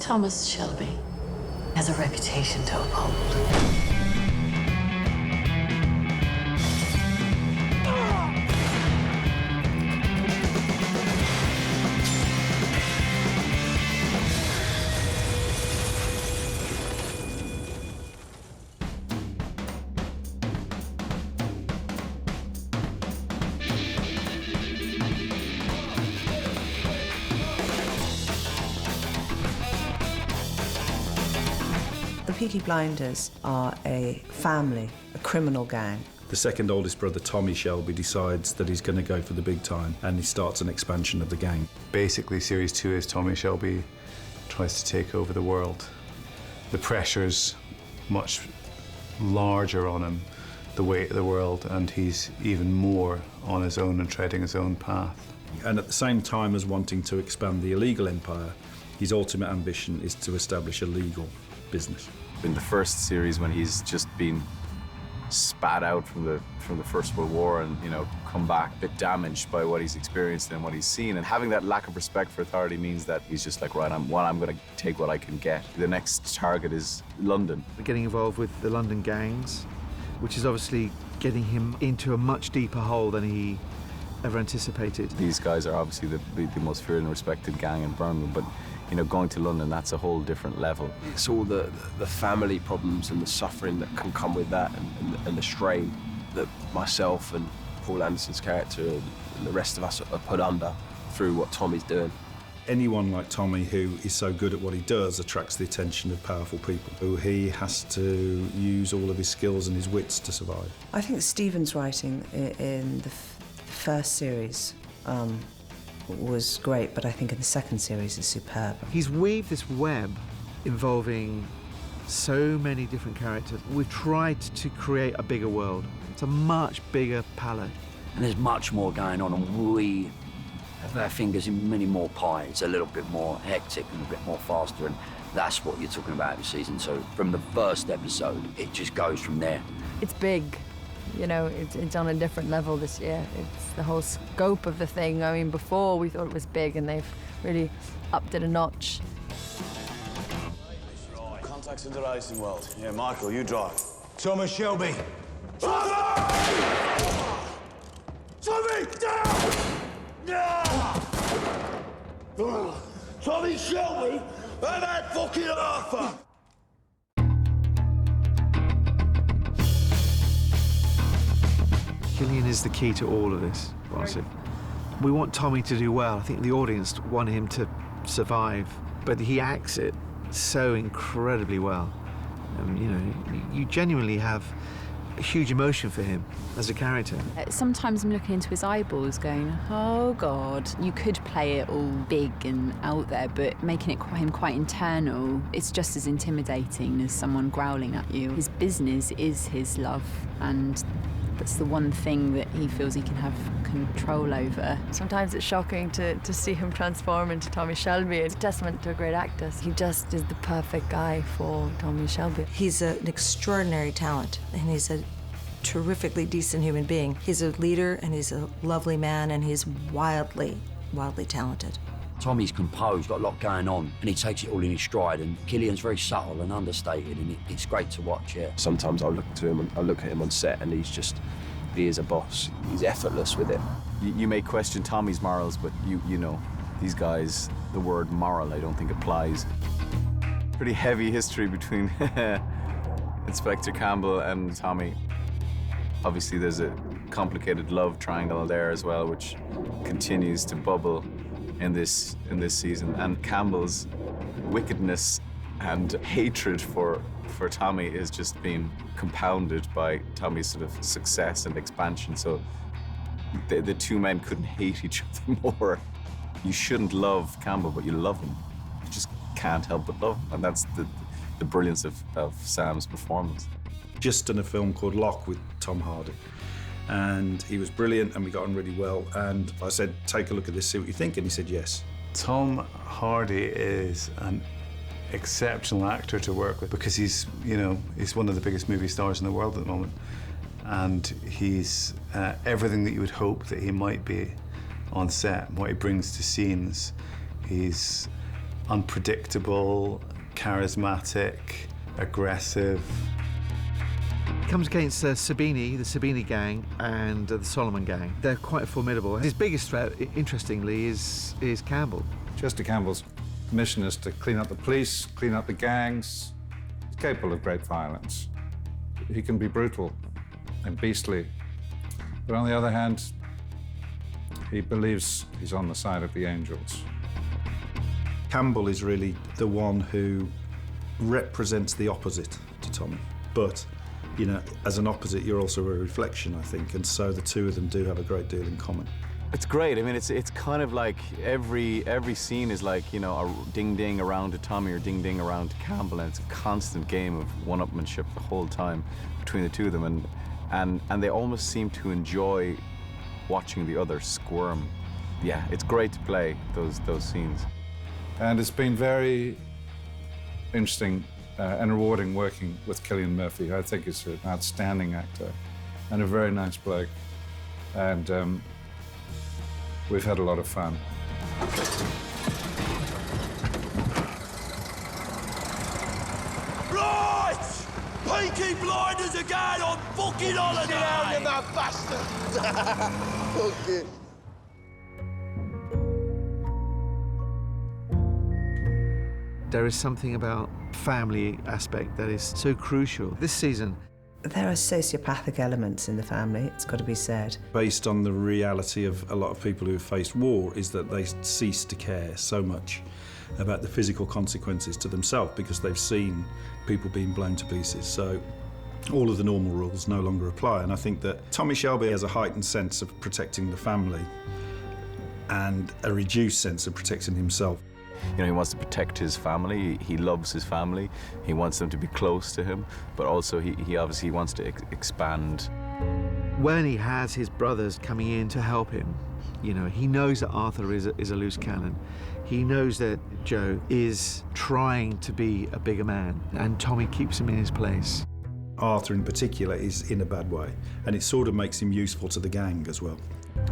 Thomas Shelby has a reputation to uphold. The Peaky Blinders are a family, a criminal gang. The second oldest brother, Tommy Shelby, decides that he's going to go for the big time, and he starts an expansion of the gang. Basically, Series 2 is Tommy Shelby tries to take over the world. The pressure's much larger on him, the weight of the world, and he's even more on his own and treading his own path. And at the same time as wanting to expand the illegal empire, his ultimate ambition is to establish a legal business. In the first series, when he's just been spat out from the First World War and, you know, come back a bit damaged by what he's experienced and what he's seen, and having that lack of respect for authority means that he's just like, right, I'm going to take what I can get. The next target is London. Getting involved with the London gangs, which is obviously getting him into a much deeper hole than he ever anticipated. These guys are obviously the most feared and respected gang in Birmingham, but you know, going to London, that's a whole different level. It's all the family problems and the suffering that can come with that, and the strain that myself and Paul Anderson's character and the rest of us are put under through what Tommy's doing. Anyone like Tommy who is so good at what he does attracts the attention of powerful people who he has to use all of his skills and his wits to survive. I think Stephen's writing in the first series was great, but I think in the second series is superb. He's weaved this web involving so many different characters. We've tried to create a bigger world. It's a much bigger palette. And there's much more going on, and we have our fingers in many more pies. It's a little bit more hectic and a bit more faster, and that's what you're talking about this season. So from the first episode, it just goes from there. It's big. You know, it's on a different level this year. It's the whole scope of the thing. I mean, before we thought it was big, and they've really upped it a notch. Contacts in the racing world. Yeah, Michael, you drive. Thomas Shelby. Tommy, down! No! Tommy Shelby and that fucking Arthur! Cillian is the key to all of this, honestly. We want Tommy to do well. I think the audience want him to survive, but he acts it so incredibly well. You know, you genuinely have a huge emotion for him as a character. Sometimes I'm looking into his eyeballs going, oh God, you could play it all big and out there, but making him quite internal, it's just as intimidating as someone growling at you. His business is his love, and that's the one thing that he feels he can have control over. Sometimes it's shocking to see him transform into Tommy Shelby. It's a testament to a great actor. He just is the perfect guy for Tommy Shelby. He's an extraordinary talent, and he's a terrifically decent human being. He's a leader, and he's a lovely man, and he's wildly, wildly talented. Tommy's composed, got a lot going on, and he takes it all in his stride, and Cillian's very subtle and understated, and it's great to watch, yeah. Sometimes I look at him on set, and he is a boss. He's effortless with it. You may question Tommy's morals, but you know, these guys, the word moral, I don't think applies. Pretty heavy history between Inspector Campbell and Tommy. Obviously, there's a complicated love triangle there as well, which continues to bubble in this season. And Campbell's wickedness and hatred for Tommy is just being compounded by Tommy's sort of success and expansion. So the two men couldn't hate each other more. You shouldn't love Campbell, but you love him. You just can't help but love him. And that's the brilliance of Sam's performance. Just done a film called Lock with Tom Hardy. And he was brilliant, and we got on really well. And I said, take a look at this, see what you think. And he said, yes. Tom Hardy is an exceptional actor to work with because he's one of the biggest movie stars in the world at the moment. And he's everything that you would hope that he might be on set, what he brings to scenes. He's unpredictable, charismatic, aggressive. He comes against Sabini, the Sabini gang, and the Solomon gang. They're quite formidable. His biggest threat, interestingly, is Campbell. Chester Campbell's mission is to clean up the police, clean up the gangs. He's capable of great violence. He can be brutal and beastly. But on the other hand, he believes he's on the side of the angels. Campbell is really the one who represents the opposite to Tommy. But, you know, as an opposite, you're also a reflection, I think, and so the two of them do have a great deal in common. It's great. I mean, it's kind of like every scene is like, you know, a ding-ding around to Tommy or ding-ding around to Campbell, and it's a constant game of one-upmanship the whole time between the two of them, and they almost seem to enjoy watching the other squirm. Yeah, it's great to play those scenes. And it's been very interesting and rewarding working with Cillian Murphy. I think he's an outstanding actor and a very nice bloke. And we've had a lot of fun. Right! Peaky Blinders again on fucking holiday! Sit down, you mad bastard! Fucking... There is something about family aspect that is so crucial. This season, there are sociopathic elements in the family, it's got to be said. Based on the reality of a lot of people who have faced war is that they cease to care so much about the physical consequences to themselves because they've seen people being blown to pieces. So all of the normal rules no longer apply. And I think that Tommy Shelby has a heightened sense of protecting the family and a reduced sense of protecting himself. You know, he wants to protect his family. He loves his family. He wants them to be close to him, but also he obviously wants to expand. When he has his brothers coming in to help him, you know, he knows that Arthur is a loose cannon. He knows that Joe is trying to be a bigger man, and Tommy keeps him in his place. Arthur in particular is in a bad way, and it sort of makes him useful to the gang as well.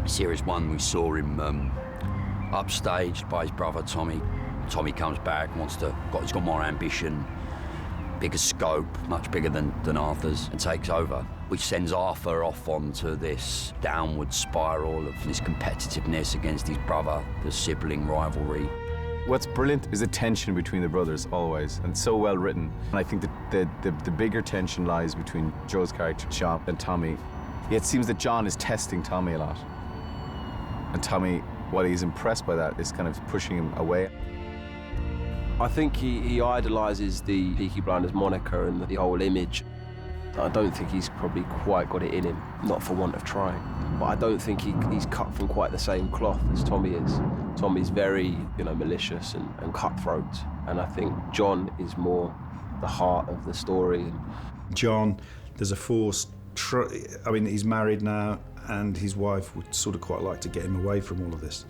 Series 1, we saw him upstaged by his brother Tommy. Tommy comes back, he's got more ambition, bigger scope, much bigger than Arthur's, and takes over, which sends Arthur off onto this downward spiral of this competitiveness against his brother, the sibling rivalry. What's brilliant is the tension between the brothers, always, and so well written. And I think that the bigger tension lies between Joe's character, John, and Tommy. Yet it seems that John is testing Tommy a lot. And Tommy, while he's impressed by that, is kind of pushing him away. I think he idolises the Peaky Blinders moniker and the whole image. I don't think he's probably quite got it in him, not for want of trying. But I don't think he's cut from quite the same cloth as Tommy is. Tommy's very, you know, malicious and cutthroat. And I think John is more the heart of the story. John, there's a forced... I mean, he's married now, and his wife would sort of quite like to get him away from all of this.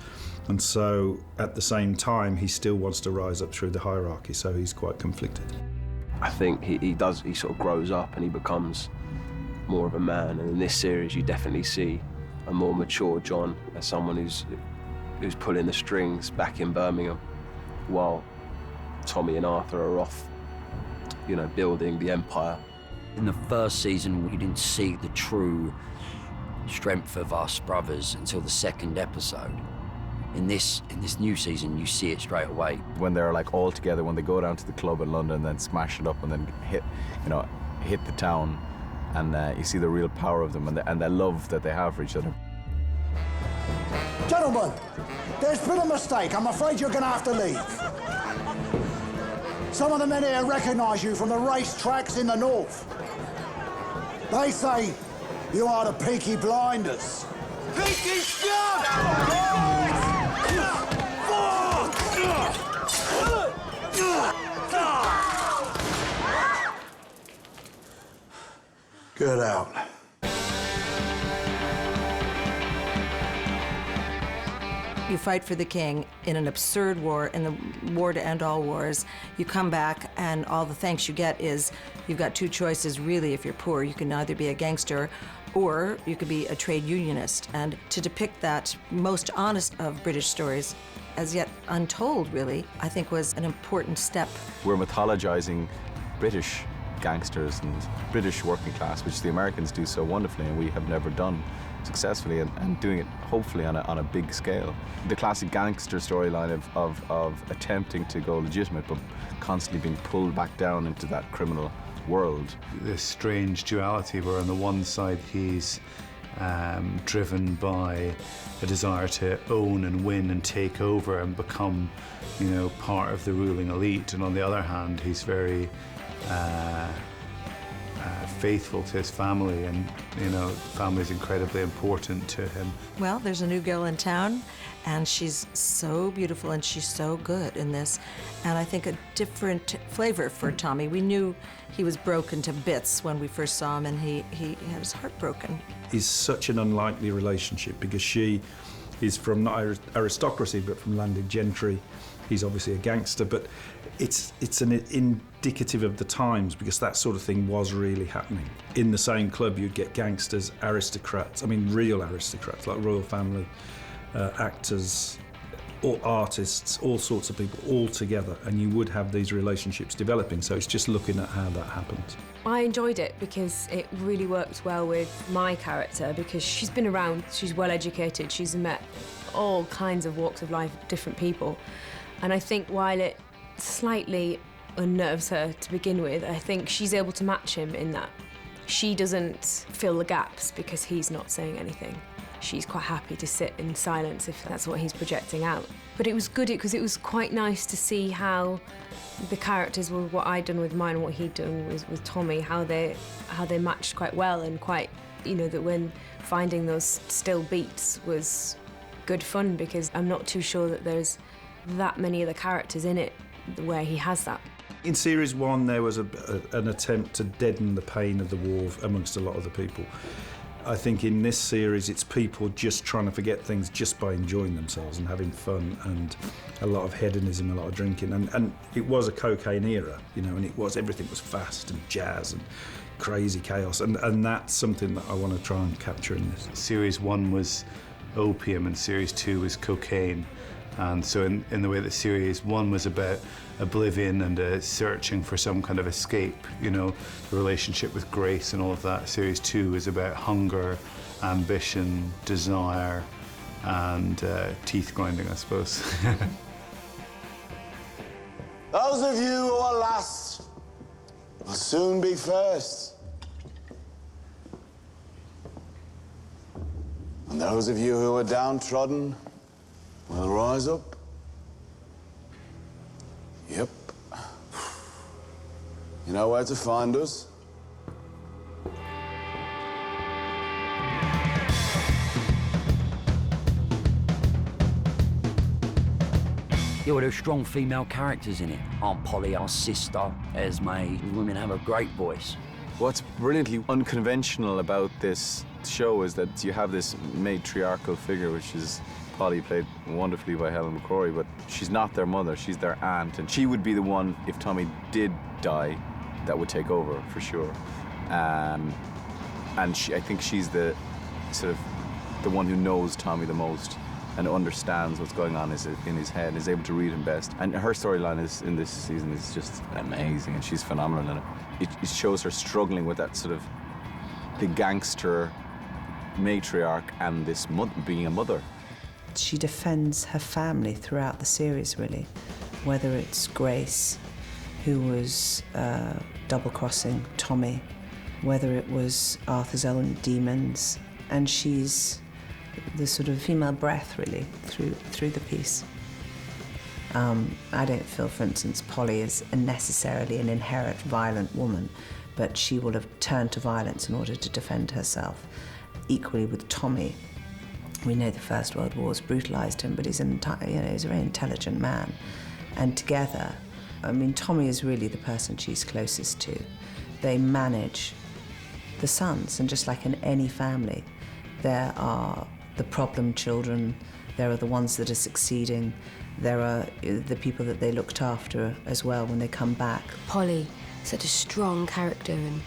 And so, at the same time, he still wants to rise up through the hierarchy, so he's quite conflicted. I think he sort of grows up and he becomes more of a man. And in this series, you definitely see a more mature John as someone who's pulling the strings back in Birmingham, while Tommy and Arthur are off, you know, building the empire. In the first season, we didn't see the true strength of us brothers until the second episode. In this new season, you see it straight away. When they're like all together, when they go down to the club in London and then smash it up and then hit the town, and you see the real power of them and the love that they have for each other. Gentlemen, there's been a mistake. I'm afraid you're going to have to leave. Some of the men here recognise you from the racetracks in the north. They say you are the Peaky Blinders. Peaky scum! Get out. You fight for the king in an absurd war, in the war to end all wars. You come back, and all the thanks you get is you've got two choices, really, if you're poor. You can either be a gangster Or you could be a trade unionist. And to depict that most honest of British stories, as yet untold, really, I think was an important step. We're mythologizing British gangsters and British working class, which the Americans do so wonderfully and we have never done successfully, and doing it hopefully on a big scale. The classic gangster storyline of attempting to go legitimate but constantly being pulled back down into that criminal world. This strange duality where on the one side he's driven by a desire to own and win and take over and become, you know, part of the ruling elite, and on the other hand he's very faithful to his family, and you know, family is incredibly important to him. Well, there's a new girl in town, and she's so beautiful and she's so good in this, and I think a different flavor for Tommy. We knew he was broken to bits when we first saw him, and he had his heart broken. Is such an unlikely relationship because she is from not aristocracy but from landed gentry. He's obviously a gangster, but it's an indicative of the times because that sort of thing was really happening. In the same club you'd get gangsters, aristocrats, I mean real aristocrats like royal family, actors, or artists, all sorts of people all together, and you would have these relationships developing, so it's just looking at how that happens. I enjoyed it because it really worked well with my character because she's been around, she's well educated, she's met all kinds of walks of life, different people, and I think while it slightly unnerves her to begin with, I think she's able to match him in that she doesn't fill the gaps because he's not saying anything. She's quite happy to sit in silence if that's what he's projecting out. But it was good because it was quite nice to see how the characters were, what I'd done with mine and what he'd done with Tommy, how they matched quite well, and quite, you know, that when finding those still beats was good fun because I'm not too sure that there's that many of the characters in it where he has that. In series one there was an attempt to deaden the pain of the war amongst a lot of the people. I think in this series it's people just trying to forget things just by enjoying themselves and having fun, and a lot of hedonism, a lot of drinking, and it was a cocaine era, you know, and everything was fast and jazz and crazy chaos, and that's something that I want to try and capture in this. Series 1 was opium and series 2 was cocaine. And so in the way that series 1 was about oblivion and searching for some kind of escape, you know, the relationship with Grace and all of that, series 2 is about hunger, ambition, desire, and teeth grinding, I suppose. Those of you who are last will soon be first. And those of you who are downtrodden will rise up. Yep. You know where to find us? Yeah, well, there's strong female characters in it. Aunt Polly, our sister, Esme. Women have a great voice. What's brilliantly unconventional about this show is that you have this matriarchal figure, which is Polly, played wonderfully by Helen McCrory, but she's not their mother, she's their aunt, and she would be the one, if Tommy did die, that would take over, for sure. And I think she's the sort of the one who knows Tommy the most and understands what's going on in his head, is able to read him best. And her storyline in this season is just amazing, and she's phenomenal in it. It shows her struggling with that sort of the gangster matriarch and this being a mother. She defends her family throughout the series, really, whether it's Grace, who was double-crossing Tommy, whether it was Arthur's own demons, and she's the sort of female breath, really, through the piece. I don't feel, for instance, Polly is necessarily an inherent violent woman, but she will have turned to violence in order to defend herself. Equally with Tommy, we know the First World War's brutalised him, but he's he's a very intelligent man. And together, I mean, Tommy is really the person she's closest to. They manage the sons, and just like in any family, there are the problem children, there are the ones that are succeeding, there are the people that they looked after as well when they come back. Polly, such a strong character, and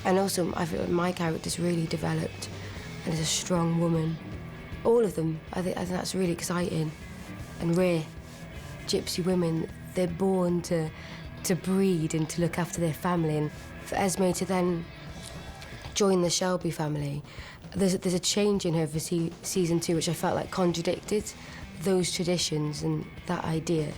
And also, I feel like my character's really developed and is a strong woman. All of them, I think that's really exciting and rare. Gypsy women, they're born to breed and to look after their family. And for Esme to then join the Shelby family, there's a change in her for season 2, which I felt like contradicted those traditions and that idea.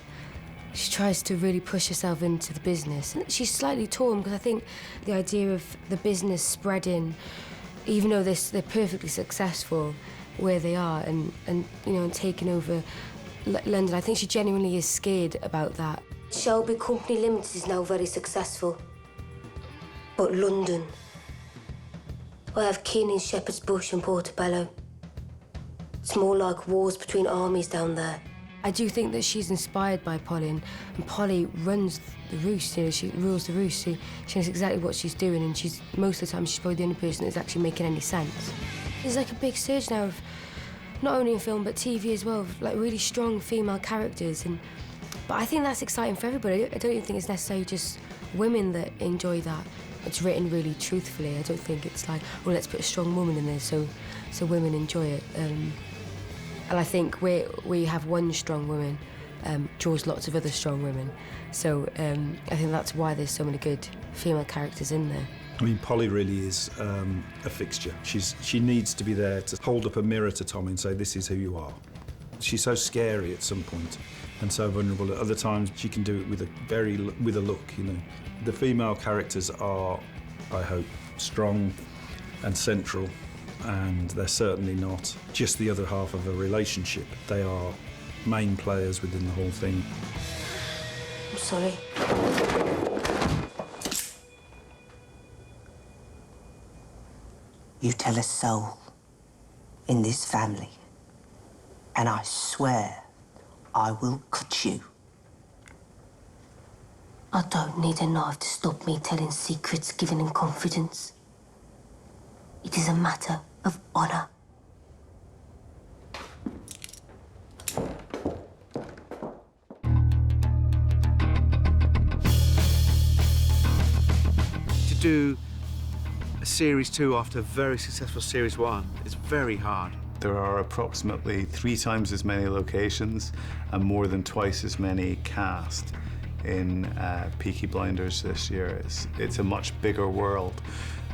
She tries to really push herself into the business. And she's slightly torn because I think the idea of the business spreading, even though they're perfectly successful where they are and you know, and taking over London, I think she genuinely is scared about that. Shelby Company Limited is now very successful. But London, I have kin in Shepherd's Bush and Portobello. It's more like wars between armies down there. I do think that she's inspired by Polly, and Polly runs the roost, you know, she rules the roost. She knows exactly what she's doing, and most of the time she's probably the only person that's actually making any sense. There's like a big surge now of, not only in film but TV as well, of like really strong female characters. But I think that's exciting for everybody. I don't even think it's necessarily just women that enjoy that. It's written really truthfully. I don't think it's like, well, let's put a strong woman in there so women enjoy it. And I think we have one strong woman draws lots of other strong women. So I think that's why there's so many good female characters in there. I mean, Polly really is a fixture. She needs to be there to hold up a mirror to Tommy and say, this is who you are. She's so scary at some point and so vulnerable. At other times, she can do it with a look, you know. The female characters are, I hope, strong and central, and they're certainly not just the other half of a relationship. They are main players within the whole thing. I'm sorry. You tell a soul in this family, and I swear I will cut you. I don't need a knife to stop me telling secrets given in confidence. It is a matter of honor. To do a series 2 after a very successful series 1 is very hard. There are approximately 3 times as many locations and more than twice as many cast in Peaky Blinders this year. It's a much bigger world.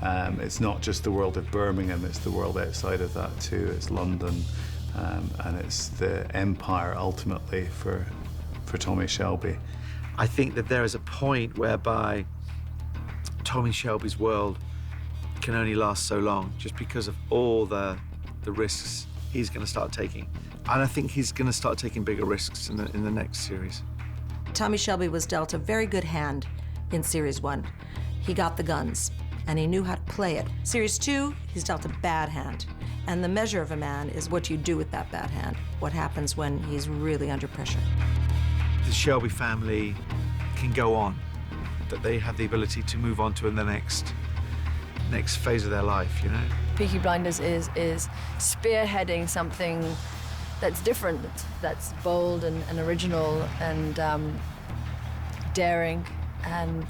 It's not just the world of Birmingham, it's the world outside of that too. It's London, and it's the empire ultimately for Tommy Shelby. I think that there is a point whereby Tommy Shelby's world can only last so long just because of all the risks he's going to start taking. And I think he's going to start taking bigger risks in the next series. Tommy Shelby was dealt a very good hand in Series 1. He got the guns, and he knew how to play it. Series 2, he's dealt a bad hand. And the measure of a man is what you do with that bad hand, what happens when he's really under pressure. The Shelby family can go on, that they have the ability to move on to the next phase of their life, you know? Peaky Blinders is spearheading something that's different, that's bold and original and daring, and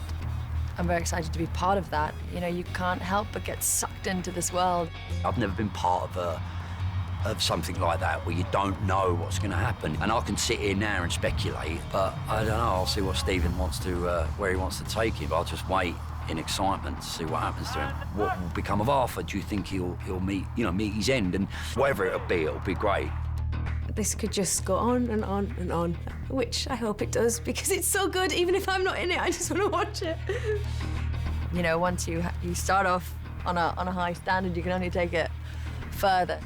I'm very excited to be part of that. You know, you can't help but get sucked into this world. I've never been part of something like that where you don't know what's going to happen. And I can sit here now and speculate, but I don't know. I'll see what Stephen wants to, where he wants to take it. I'll just wait in excitement to see what happens to him. What will become of Arthur? Do you think he'll meet his end? And whatever it'll be great. This could just go on and on and on, which I hope it does, because it's so good. Even if I'm not in it, I just want to watch it. You know, once you start off on a high standard, you can only take it further.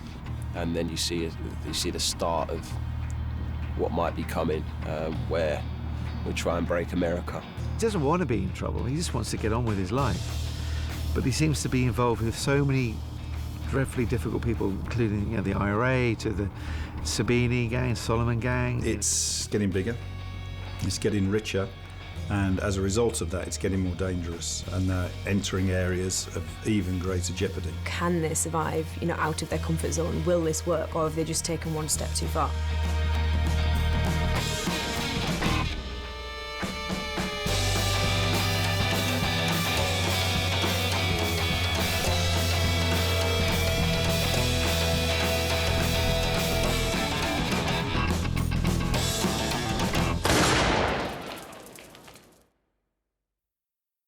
And then you see the start of what might be coming, where we try and break America. He doesn't want to be in trouble. He just wants to get on with his life. But he seems to be involved with so many dreadfully difficult people, including the IRA, to the Sabini gang, Solomon gang. It's getting bigger, it's getting richer, and as a result of that, it's getting more dangerous, and they're entering areas of even greater jeopardy. Can they survive, out of their comfort zone? Will this work, or have they just taken one step too far?